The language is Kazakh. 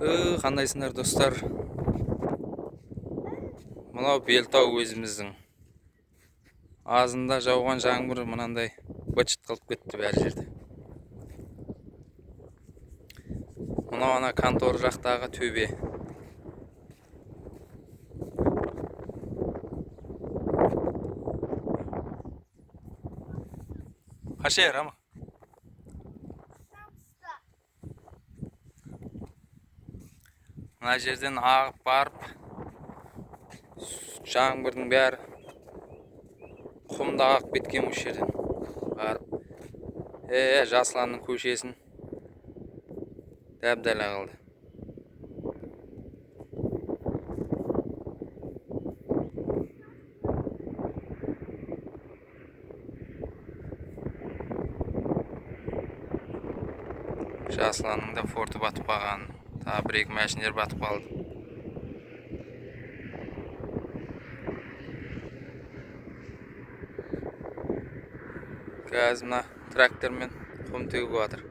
Қандайсыңдар достар? Мынау Белтау өзіміздің. Азында жауған жаңбыр мынандай бычыт қылып кетті бәр жерде. Мынау ана контор жақтағы төбе. Қаша ама? Мына жерден ағып барып, жаңбырдың бәрі құмда ағып кеткен осы жерден барып. Жасұланның көшесін дәп-дәл қылды. Жасұланның да форты батып қалған. Тағы бір-екі мәшіндер батып қалды. Қазір мына трактормен құм төгіп жатыр.